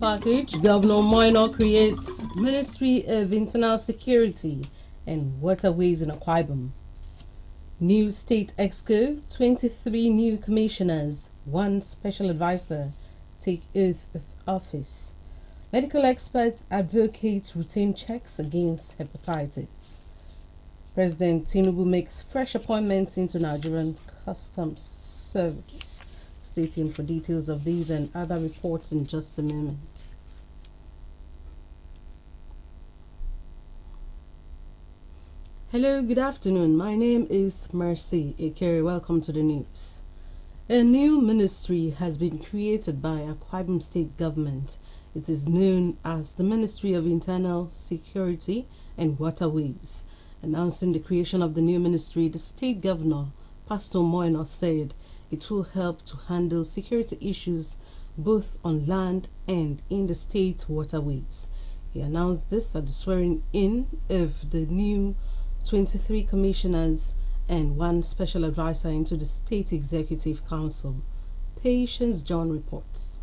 Package, Governor Moino creates Ministry of Internal Security and Waterways in Akwa Ibom. New State Exco, 23 new commissioners, 1 special advisor take oath of office. Medical experts advocate routine checks against hepatitis. President Tinubu makes fresh appointments into Nigerian Customs Service. Stay tuned for details of these and other reports in just a moment. Hello, good afternoon. My name is Mercy Ekere. Welcome to the news. A new ministry has been created by Akwa Ibom State Government. It is known as the Ministry of Internal Security and Waterways. Announcing the creation of the new ministry, the state governor, Pastor Moino, said it will help to handle security issues both on land and in the state waterways. He announced this at the swearing-in of the new 23 commissioners and 1 special advisor into the State Executive Council. Patience John reports.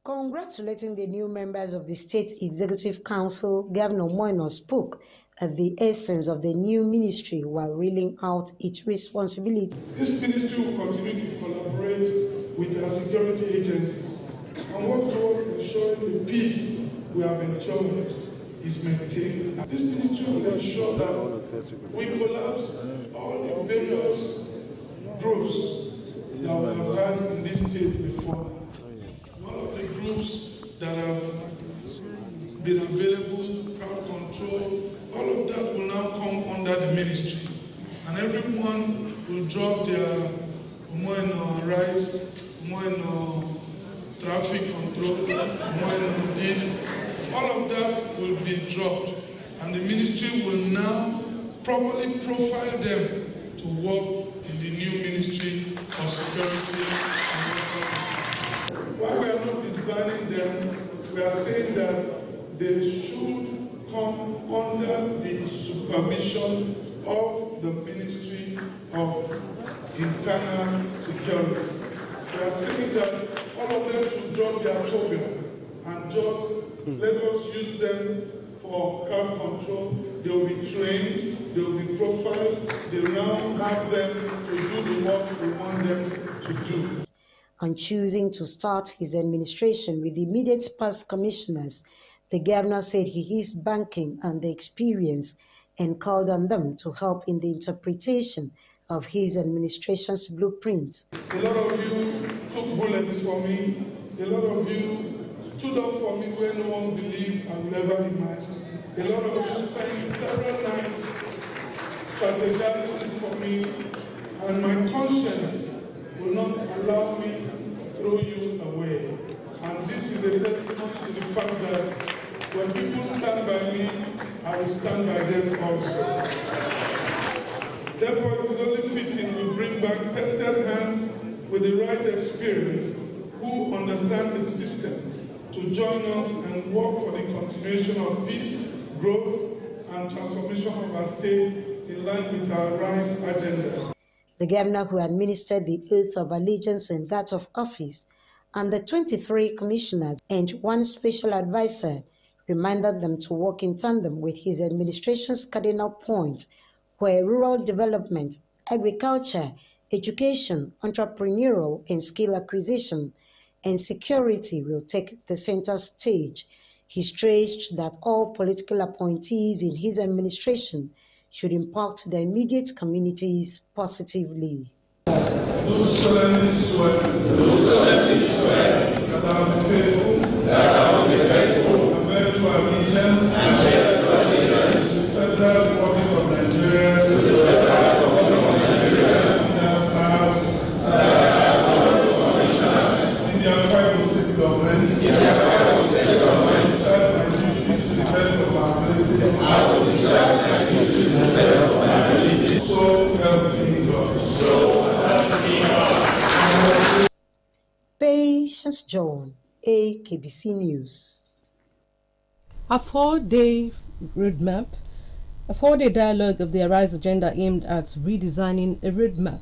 Congratulating the new members of the State Executive Council, Governor Moino spoke of the essence of the new ministry while reeling out its responsibility. This ministry will continue to collaborate with our security agencies and work towards ensuring the peace we have enjoyed is maintained. This ministry will ensure that we collapse all the various groups that we have had in this state before. All of the groups that have been available, crowd control, all of that will now come under the ministry. And everyone will drop their rights, traffic control, this. All of that will be dropped. And the ministry will now properly profile them to work in the new Ministry of Security and Waterways. While we are not disbanding them, we are saying that they should come under the supervision of the Ministry of Internal Security. We are saying that all of them should drop their toga and just let us use them for crowd control. They will be trained, they will be profiled, they will now have them to do the work we want them to do. On choosing to start his administration with the immediate past commissioners, the governor said he is banking on the experience and called on them to help in the interpretation of his administration's blueprints. A lot of you took bullets for me. A lot of you stood up for me where no one believed I would ever imagine. A lot of you spent several nights strategizing for me, and my conscience will not allow me to throw you away. And this is a testimony to the fact that when people stand by me, I will stand by them also. Therefore, it is only fitting we bring back tested hands with the right experience who understand the system to join us and work for the continuation of peace, growth, and transformation of our state in line with our RISE agenda. The governor, who administered the oath of allegiance and that of office, and the 23 commissioners and 1 special advisor, reminded them to work in tandem with his administration's cardinal points, where rural development, agriculture, education, entrepreneurial and skill acquisition, and security will take the center stage. He stressed that all political appointees in his administration should impact the immediate communities positively. Do solemnly swear. That I will be faithful. And bear true allegiance. To the Federal Republic of Nigeria. In the Akwa State Government. Serve my duties to the best of my ability. So help me God. Patience John, AKBC News. A four-day roadmap, a four-day dialogue of the Arise agenda aimed at redesigning a roadmap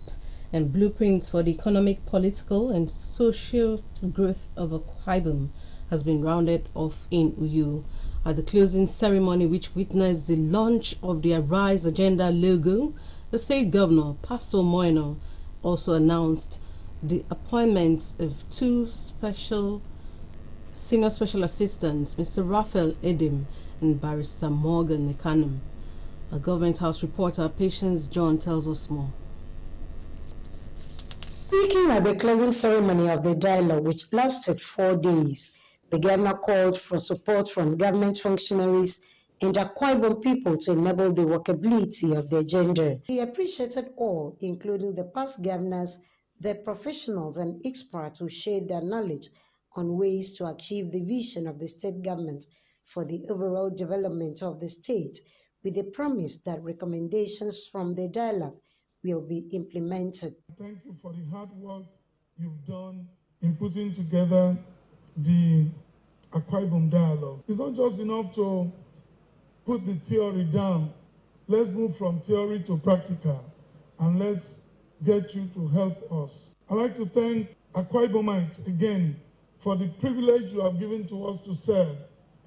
and blueprints for the economic, political, and social growth of Akwa Ibom has been rounded off in Uyo. At the closing ceremony, which witnessed the launch of the Arise agenda logo, the state governor, Pastor Moino, also announced the appointments of two senior special assistants, Mr. Raphael Edim and Barrister Morgan Ekanum. A Government House reporter, Patience John, tells us more. Speaking at the closing ceremony of the dialogue, which lasted 4 days, the governor called for support from government functionaries and Akwa Ibom people to enable the workability of the agenda. He appreciated all, including the past governors, the professionals and experts who shared their knowledge on ways to achieve the vision of the state government for the overall development of the state, with the promise that recommendations from the dialogue will be implemented. Thank you for the hard work you've done in putting together the Akwa Ibom dialogue. It's not just enough to put the theory down. Let's move from theory to practical, and let's get you to help us. I'd like to thank Akwa Ibomites again for the privilege you have given to us to serve.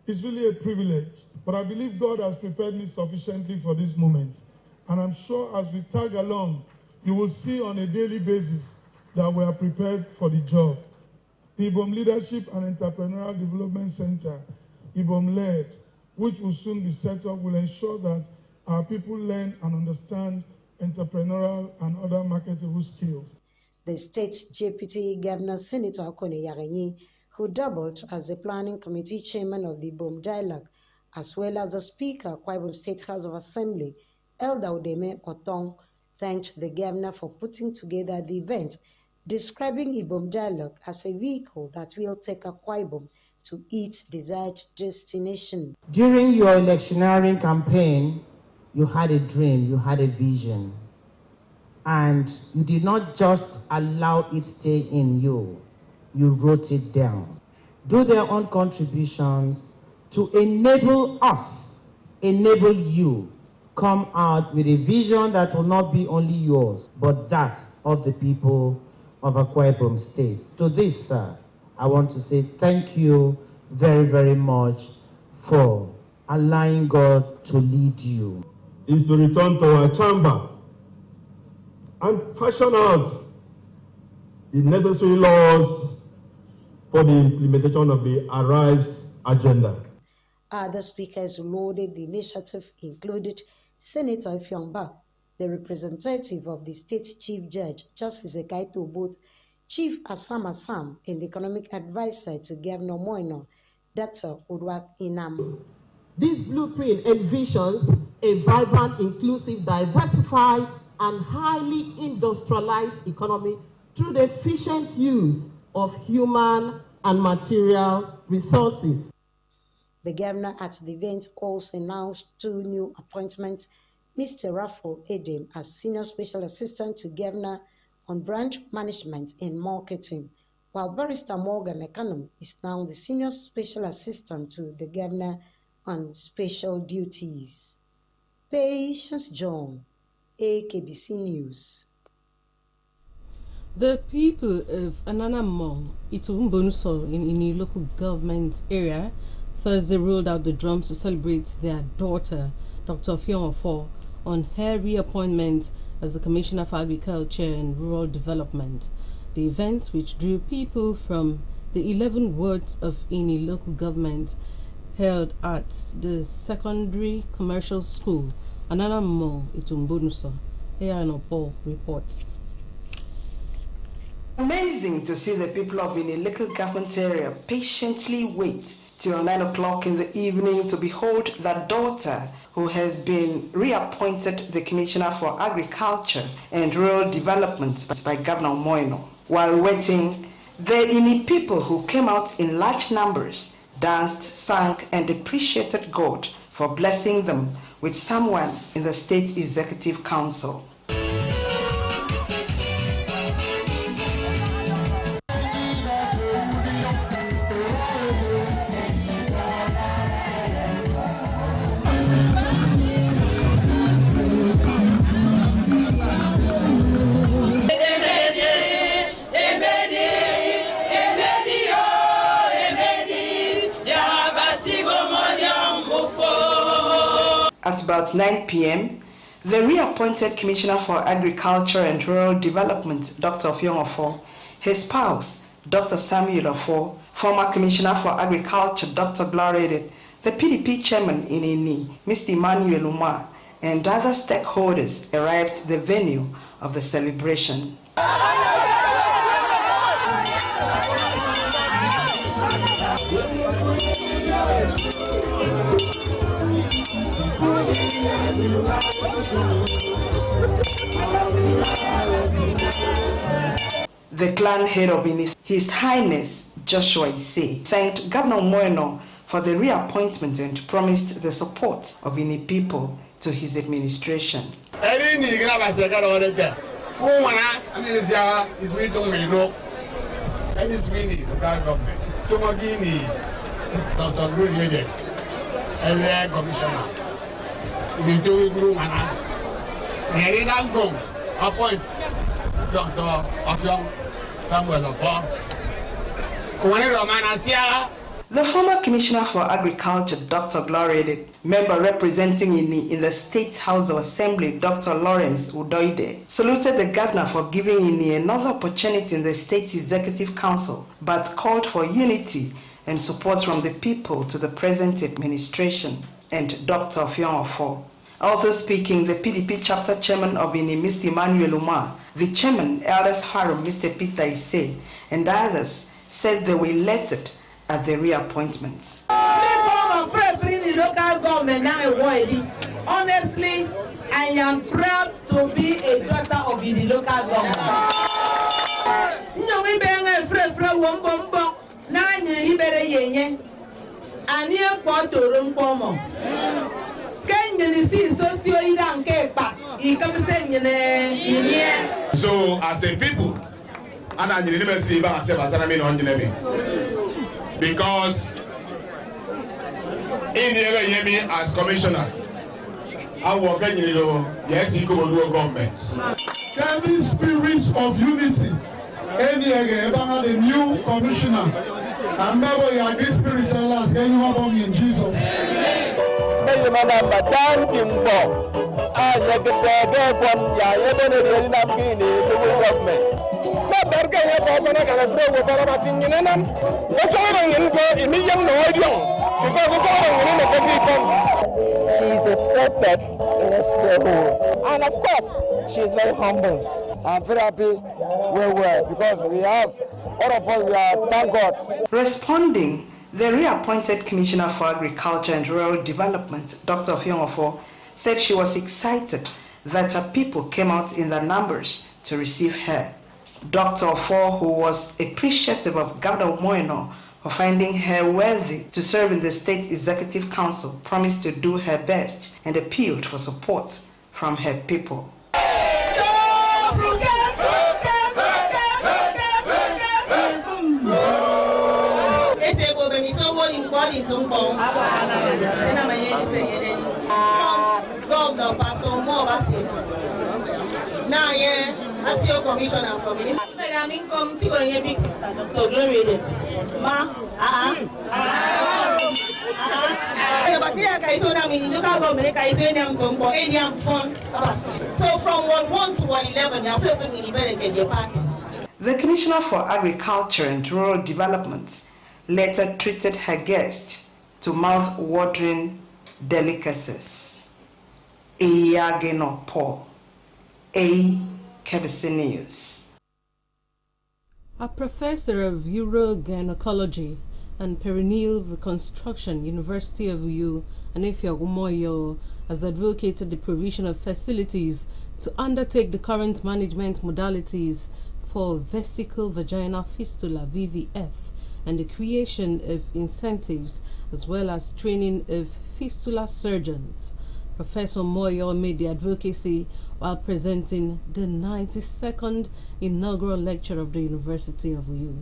It's really a privilege, but I believe God has prepared me sufficiently for this moment. And I'm sure as we tag along, you will see on a daily basis that we are prepared for the job. The Ibom Leadership and Entrepreneurial Development Center, Ibom-led, which will soon be set up, will ensure that our people learn and understand entrepreneurial and other marketable skills. The state deputy governor, Senator Okone Yarenyi, who doubled as the planning committee chairman of the Ibom dialogue, as well as the speaker, Akwa Ibom State House of Assembly, Elder Udeme Otong, thanked the governor for putting together the event, describing Ibom dialogue as a vehicle that will take Akwa Ibom to its desired destination. During your electioneering campaign, you had a dream, you had a vision, and you did not just allow it stay in you, you wrote it down. Do their own contributions to enable us, enable you, come out with a vision that will not be only yours, but that of the people of Akwa Ibom State. To this, sir, I want to say thank you very, very much for allowing God to lead you. Is to return to our chamber and fashion out the necessary laws for the implementation of the Arise agenda. Other speakers who lauded the initiative included Senator Ifyongba, the representative of the state chief judge, Justice Ekaito Booth, Chief Assam Assam, and the economic advisor to Governor Moino, Dr. Udwak Inam. This blueprint envisions a vibrant, inclusive, diversified, and highly industrialized economy through the efficient use of human and material resources. The governor at the event also announced two new appointments: Mr. Raphael Edim as Senior Special Assistant to Governor on Branch Management and Marketing, while Barrister Morgan Ekanum is now the Senior Special Assistant to the Governor on Special Duties. Patience John, AKBC News. The people of Ananamo, Itumbunso in Ini local government area Thursday rolled out the drums to celebrate their daughter, Dr. Fion, on her reappointment as the Commissioner for Agriculture and Rural Development. The event, which drew people from the 11 wards of Ini local government, held at the secondary commercial school, Ananamo, Itumbunuso. Here Paul reports. Amazing to see the people of a local government area patiently wait till 9 o'clock in the evening to behold their daughter, who has been reappointed the Commissioner for Agriculture and Rural Development by Governor Moino. While waiting, the Ini people who came out in large numbers danced, sang, and appreciated God for blessing them with someone in the State Executive Council. At about 9 p.m., the reappointed Commissioner for Agriculture and Rural Development, Dr. Ofo, his spouse, Dr. Samuel Ofo, former Commissioner for Agriculture, Dr. Gloria, the PDP chairman in Ini, Mr. Emmanuel Umar, and other stakeholders arrived at the venue of the celebration. The clan head of Ini, His Highness Joshua Ise, thanked Governor Moino for the reappointment and promised the support of Ini people to his administration. Appoint Dr. Samuel Ofo. The former Commissioner for Agriculture, Dr. Gloria, member representing Ini in the State House of Assembly, Dr. Lawrence Udoide, saluted the governor for giving Ini another opportunity in the State Executive Council, but called for unity and support from the people to the present administration. And Dr. Ofo. Also speaking, the PDP chapter chairman of Ini, Mr. Emmanuel Umar, the chairman, eldest Harum, Mr. Peter Ise, and others said they were elated at the reappointment. Local government now. Honestly, I am proud to be a daughter of the local government. So, as a people, because in the as commissioner, I work in the government. Can these spirits of unity, the new commissioner, and never you are this spirit tell us, can you help me in Jesus? She is a square peg in a square hole. And of course, she is very humble. I'm very happy where we are because we have, all of us, we are, thank God. Responding, the reappointed Commissioner for Agriculture and Rural Development, Dr. Ofo, said she was excited that her people came out in their numbers to receive her. Dr. Ofo, who was appreciative of Governor Moino for finding her worthy to serve in the State Executive Council, promised to do her best and appealed for support from her people. Now, as your commissioner for me, I'm come see what your big sister, Dr. Gloria. Ma, so from 1 to 111, you have your party. The Commissioner for Agriculture and Rural Development later treated her guest to mouth-watering delicacies. AKBC News. A professor of urogynecology and perineal reconstruction, University of Uyo, Anefia Umoyo, has advocated the provision of facilities to undertake the current management modalities for vesical vaginal fistula (VVF) and the creation of incentives as well as training of fistula surgeons. Professor Moyo made the advocacy while presenting the 92nd inaugural lecture of the University of Uyo.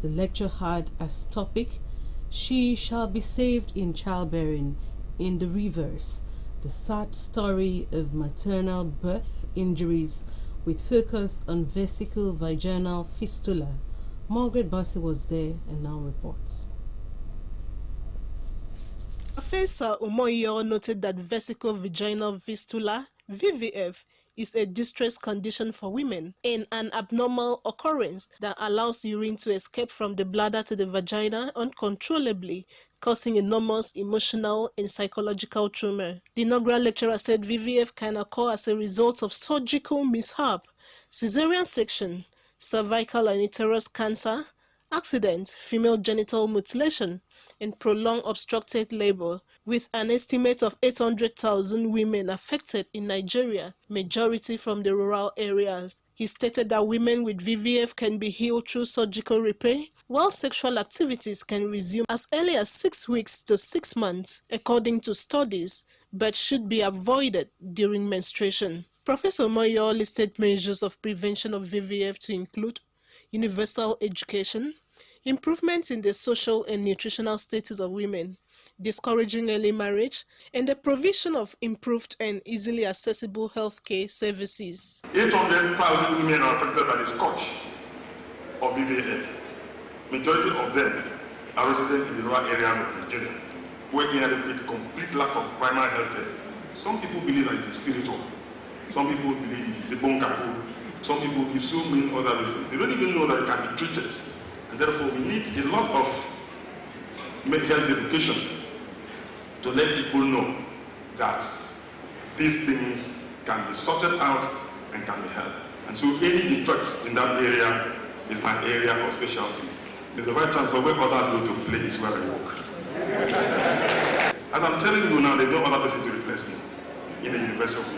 The lecture had as topic, "She Shall Be Saved in Childbearing in the Reverse, the sad story of maternal birth injuries with focus on vesical vaginal fistula." Margaret Bassi was there and now reports. Professor Umoyo noted that vesical vaginal fistula, VVF, is a distress condition for women and an abnormal occurrence that allows urine to escape from the bladder to the vagina uncontrollably, causing enormous emotional and psychological trauma. The inaugural lecturer said VVF can occur as a result of surgical mishap, cesarean section, cervical and uterus cancer, accident, female genital mutilation, and prolonged obstructed labor, with an estimate of 800,000 women affected in Nigeria, majority from the rural areas. He stated that women with VVF can be healed through surgical repair, while sexual activities can resume as early as 6 weeks to 6 months, according to studies, but should be avoided during menstruation. Professor Moyo listed measures of prevention of VVF to include universal education, improvements in the social and nutritional status of women, discouraging early marriage, and the provision of improved and easily accessible healthcare services. 800,000 women are affected by the scourge of VVF. Majority of them are resident in the rural areas of Nigeria, where inadequate, complete lack of primary health care. Some people believe that it is spiritual. Some people believe it is a bone cargo. Some people give so many other reasons. They don't even know that it can be treated. And therefore, we need a lot of health education to let people know that these things can be sorted out and can be helped. And so any defect in that area is my area of specialty. The Vice Chancellor, where others go to play is where I work. As I'm telling you now, there's no other person to replace me in the University of Uyo.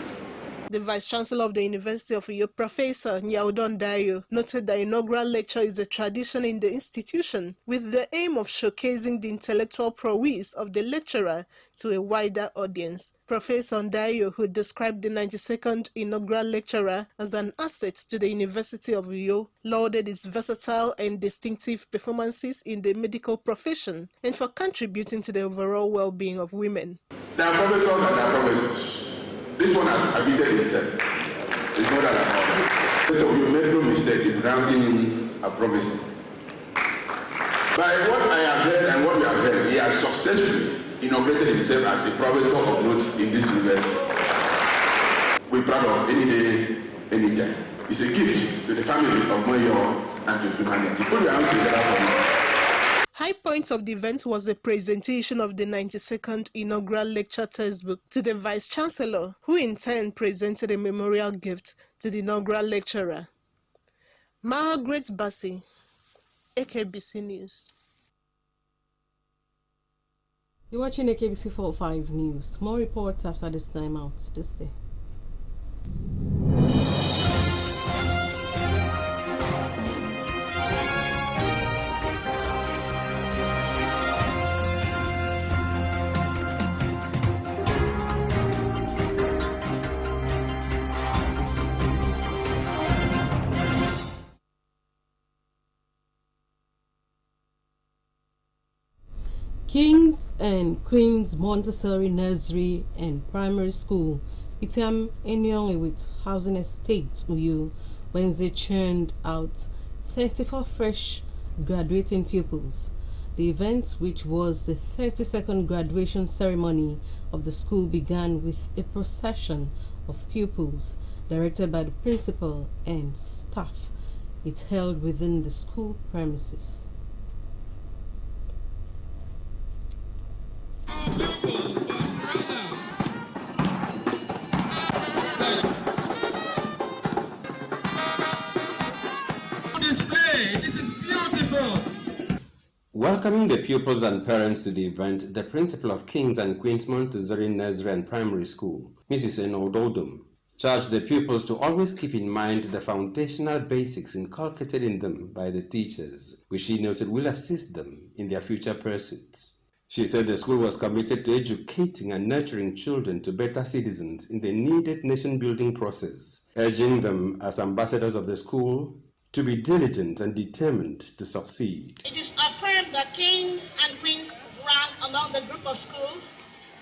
The Vice Chancellor of the University of Uyo, Professor Nyaudon Dayo, noted the inaugural lecture is a tradition in the institution with the aim of showcasing the intellectual prowess of the lecturer to a wider audience. Professor Dayo, who described the 92nd inaugural lecturer as an asset to the University of Uyo, lauded his versatile and distinctive performances in the medical profession and for contributing to the overall well-being of women. There are professors and there are professors. This one has admitted himself. It's not that so you made no mistake in pronouncing him a prophecy. By what I have heard and what we have heard, he has successfully inaugurated himself as a professor of note in this university. We're proud of any day, any time. It's a gift to the family of Moyo and to humanity. Put your hands together for me. High point of the event was the presentation of the 92nd inaugural lecture textbook to the Vice Chancellor, who in turn presented a memorial gift to the inaugural lecturer. Margaret Bassi, AKBC News. You're watching AKBC 45 News. More reports after this time out. Just stay. Kings and Queens Montessori Nursery and Primary School, Itiam Enyong with Housing Estate, Uyo, Wednesday churned out 34 fresh graduating pupils. The event, which was the 32nd graduation ceremony of the school, began with a procession of pupils directed by the principal and staff. It held within the school premises. Display. This is Welcoming the pupils and parents to the event, the principal of Kings and Queens Montessori Nursery and Primary School, Mrs. Enododum, charged the pupils to always keep in mind the foundational basics inculcated in them by the teachers, which she noted will assist them in their future pursuits. She said the school was committed to educating and nurturing children to better citizens in the needed nation-building process, urging them as ambassadors of the school to be diligent and determined to succeed. It is affirmed that Kings and Queens rank among the group of schools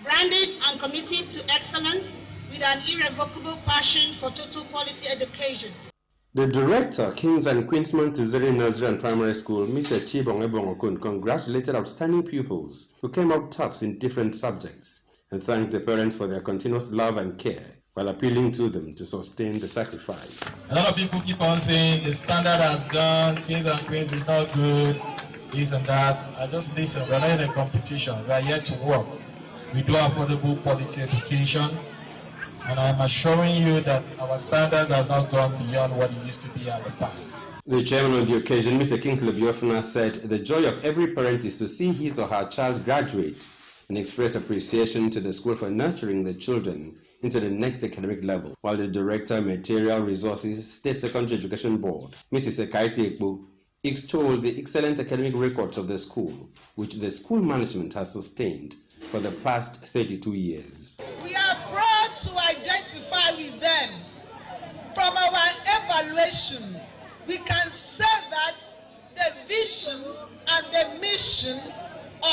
branded and committed to excellence with an irrevocable passion for total quality education. The director, Kings and Queens Montessori Nursery and Primary School, Mr. Chibong Ebongokun, congratulated outstanding pupils who came out tops in different subjects and thanked the parents for their continuous love and care, while appealing to them to sustain the sacrifice. A lot of people keep on saying the standard has gone, Kings and Queens is not good, this and that. I just listen, we're not in a competition, we are here to work. We do affordable quality education, and I'm assuring you that our standards has not gone beyond what it used to be in the past. The chairman of the occasion, Mr. Kingsley Biofuna, said the joy of every parent is to see his or her child graduate and express appreciation to the school for nurturing the children into the next academic level, while the Director of Material Resources, State Secondary Education Board, Mrs. Ekaite Ekpo, extolled the excellent academic records of the school, which the school management has sustained for the past 32 years. We are proud to identify with them. From our evaluation, we can say that the vision and the mission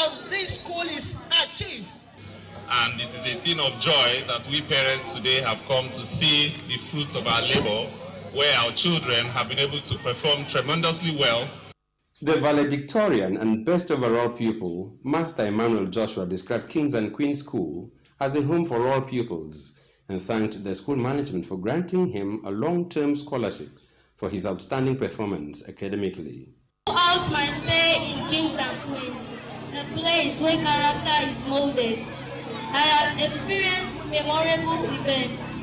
of this school is achieved. And it is a thing of joy that we parents today have come to see the fruits of our labor, where our children have been able to perform tremendously well. The valedictorian and best overall pupil, Master Emmanuel Joshua, described Kings and Queens School as a home for all pupils and thanked the school management for granting him a long-term scholarship for his outstanding performance academically. Throughout my stay in Kings and Queens, a place where character is molded, I have experienced memorable events.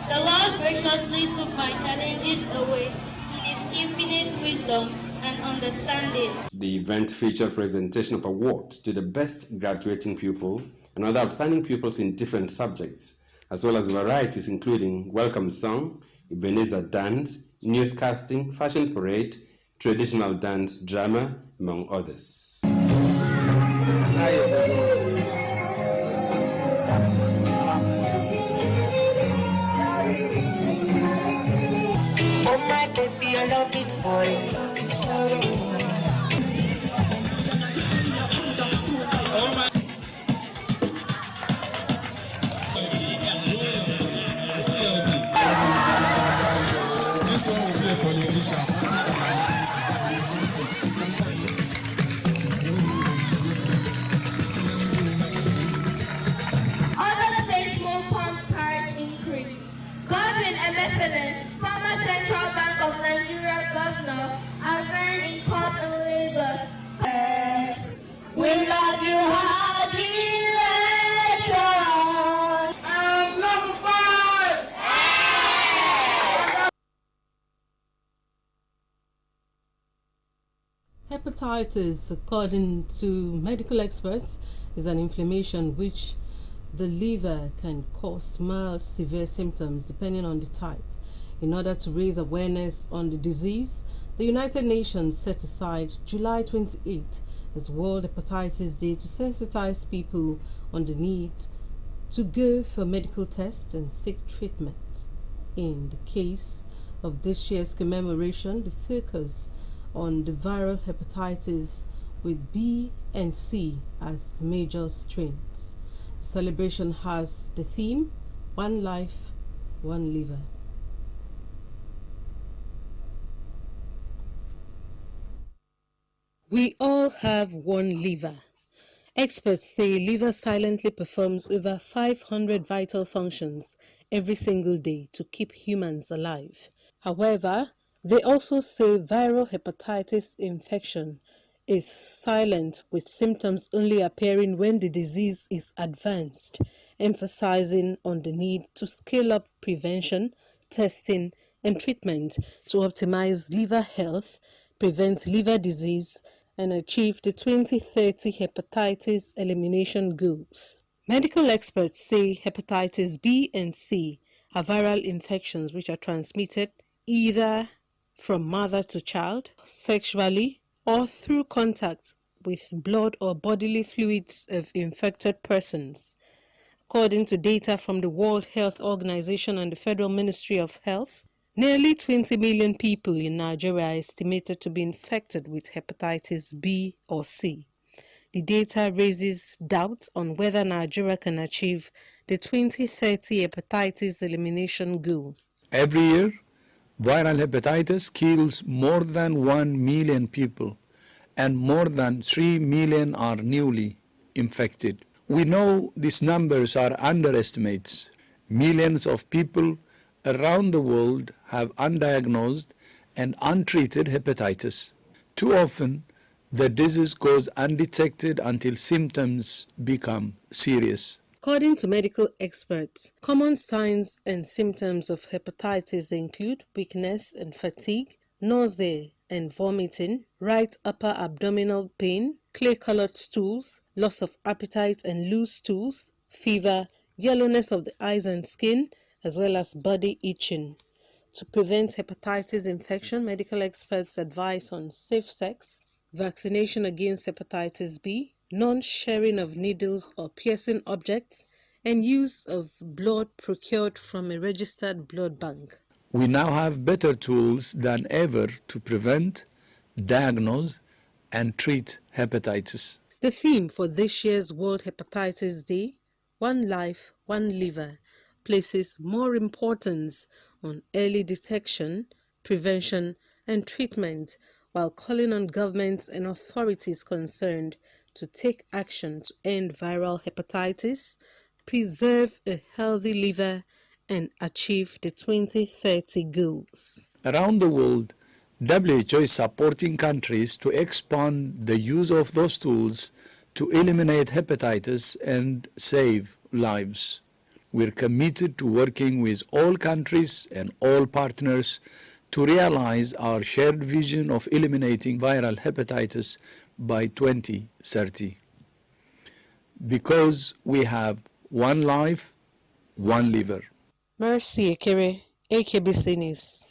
The Lord graciously took my challenges away in His infinite wisdom and understanding. The event featured presentation of awards to the best graduating pupil and other outstanding pupils in different subjects, as well as varieties including welcome song, Ebenezer dance, newscasting, fashion parade, traditional dance, drama, among others. Oh my baby, your love is boring. This one will be a politician. Former Central Bank of Nigeria Governor, Arvin in court in Lagos. Yes, we love you, Hadi Retro. And number 5. Hepatitis, according to medical experts, is an inflammation which the liver can cause mild, severe symptoms depending on the type. In order to raise awareness on the disease, the United Nations set aside July 28 as World Hepatitis Day to sensitize people on the need to go for medical tests and seek treatment. In the case of this year's commemoration, the focus on the viral hepatitis with B and C as major strains. The celebration has the theme, One Life, One Liver. We all have one liver. Experts say liver silently performs over 500 vital functions every single day to keep humans alive. However, they also say viral hepatitis infection is silent, with symptoms only appearing when the disease is advanced, emphasizing on the need to scale up prevention, testing, and treatment to optimize liver health, prevent liver disease, and achieve the 2030 hepatitis elimination goals. Medical experts say hepatitis B and C are viral infections which are transmitted either from mother to child, sexually, or through contact with blood or bodily fluids of infected persons. According to data from the World Health Organization and the Federal Ministry of Health, nearly 20 million people in Nigeria are estimated to be infected with hepatitis B or C. The data raises doubts on whether Nigeria can achieve the 2030 hepatitis elimination goal. Every year, viral hepatitis kills more than 1 million people, and more than 3 million are newly infected. We know these numbers are underestimates. Millions of people around the world have undiagnosed and untreated hepatitis. Too often, the disease goes undetected until symptoms become serious. According to medical experts, common signs and symptoms of hepatitis include weakness and fatigue, nausea and vomiting, right upper abdominal pain, clay-colored stools, loss of appetite and loose stools, fever, yellowness of the eyes and skin, as well as body itching. To prevent hepatitis infection, medical experts advise on safe sex, vaccination against hepatitis B, non-sharing of needles or piercing objects, and use of blood procured from a registered blood bank. We now have better tools than ever to prevent, diagnose, and treat hepatitis. The theme for this year's World Hepatitis Day, One Life, One Liver, places more importance on early detection, prevention, and treatment, while calling on governments and authorities concerned to take action to end viral hepatitis, preserve a healthy liver, and achieve the 2030 goals. Around the world, WHO is supporting countries to expand the use of those tools to eliminate hepatitis and save lives. We're committed to working with all countries and all partners to realize our shared vision of eliminating viral hepatitis by 2030. Because we have one life, one liver. Mercy Ekere, AKBC News.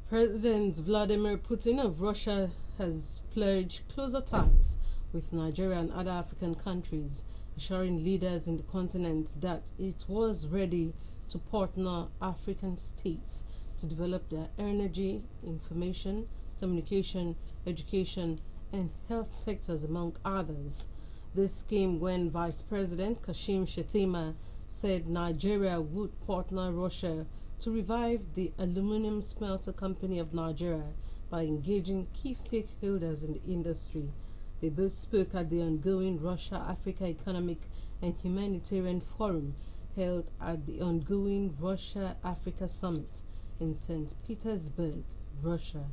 President Vladimir Putin of Russia has pledged closer ties with Nigeria and other African countries, assuring leaders in the continent that it was ready to partner African states to develop their energy, information, communication, education, and health sectors, among others. This came when Vice President Kashim Shettima said Nigeria would partner Russia to revive the aluminum smelter company of Nigeria by engaging key stakeholders in the industry. They both spoke at the ongoing Russia-Africa Economic and Humanitarian Forum held at the ongoing Russia-Africa Summit in St. Petersburg, Russia.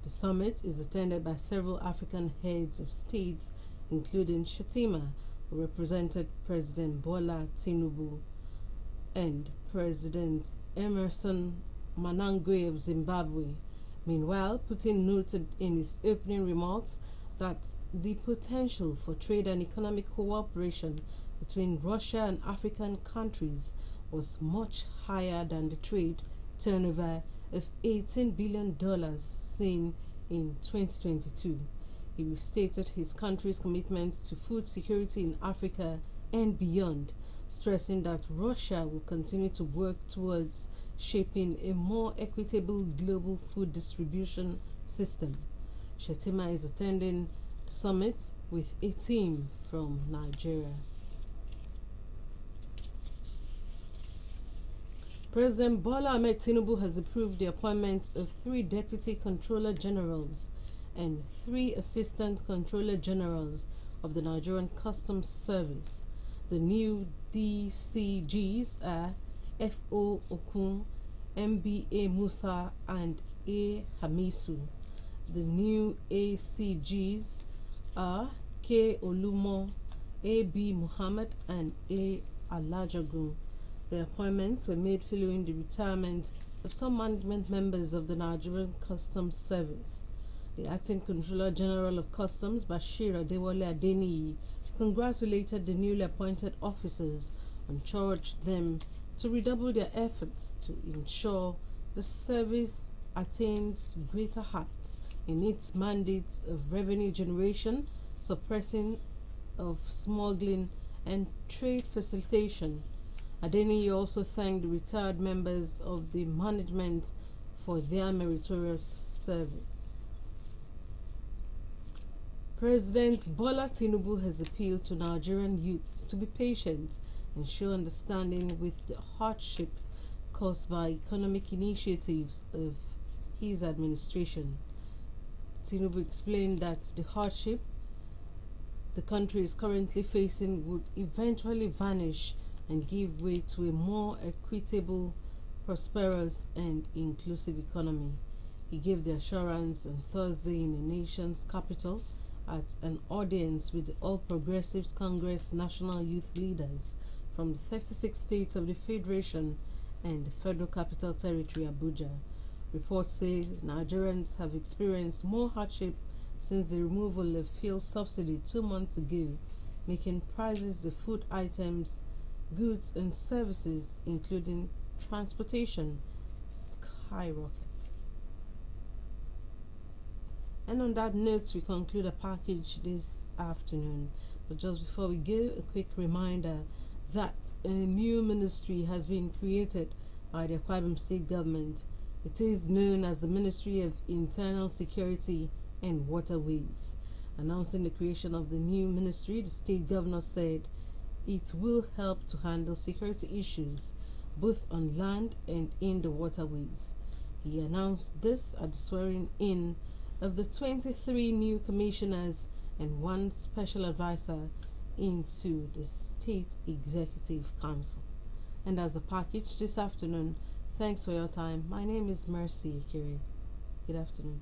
The summit is attended by several African heads of states, including Shettima, who represented President Bola Tinubu, and President Emerson Mnangagwa of Zimbabwe. Meanwhile, Putin noted in his opening remarks that the potential for trade and economic cooperation between Russia and African countries was much higher than the trade turnover of $18 billion seen in 2022. He restated his country's commitment to food security in Africa and beyond, stressing that Russia will continue to work towards shaping a more equitable global food distribution system. Shettima is attending the summit with a team from Nigeria. President Bola Ahmed Tinubu has approved the appointment of 3 Deputy Controller Generals and 3 Assistant Controller Generals of the Nigerian Customs Service. The new DCGs are F.O. Okun, M.B.A. Musa, and A. Hamisu. The new ACGs are K. Olumo, A.B. Muhammad, and A. Alajagun. The appointments were made following the retirement of some management members of the Nigerian Customs Service. The Acting Controller General of Customs, Bashir Adewale Adeniyi, congratulated the newly appointed officers and charged them to redouble their efforts to ensure the service attains greater heights in its mandates of revenue generation, suppressing of smuggling, and trade facilitation. Adeniyi also thanked the retired members of the management for their meritorious service. President Bola Tinubu has appealed to Nigerian youths to be patient and show understanding with the hardship caused by economic initiatives of his administration. Tinubu explained that the hardship the country is currently facing would eventually vanish and give way to a more equitable, prosperous, and inclusive economy. He gave the assurance on Thursday in the nation's capital at an audience with the All Progressives Congress national youth leaders from the 36 states of the Federation and the Federal Capital Territory, Abuja. Reports say Nigerians have experienced more hardship since the removal of fuel subsidy 2 months ago, making prices of food items, goods and services, including transportation, skyrocket. And on that note, we conclude a package this afternoon. But just before we go, a quick reminder that a new ministry has been created by the Akwa Ibom State Government. It is known as the Ministry of Internal Security and Waterways. Announcing the creation of the new ministry, the state governor said it will help to handle security issues both on land and in the waterways. He announced this at the swearing-in of the 23 new commissioners and 1 special advisor into the State Executive Council. And as a package this afternoon, thanks for your time. My name is Mercy Ikiri. Good afternoon.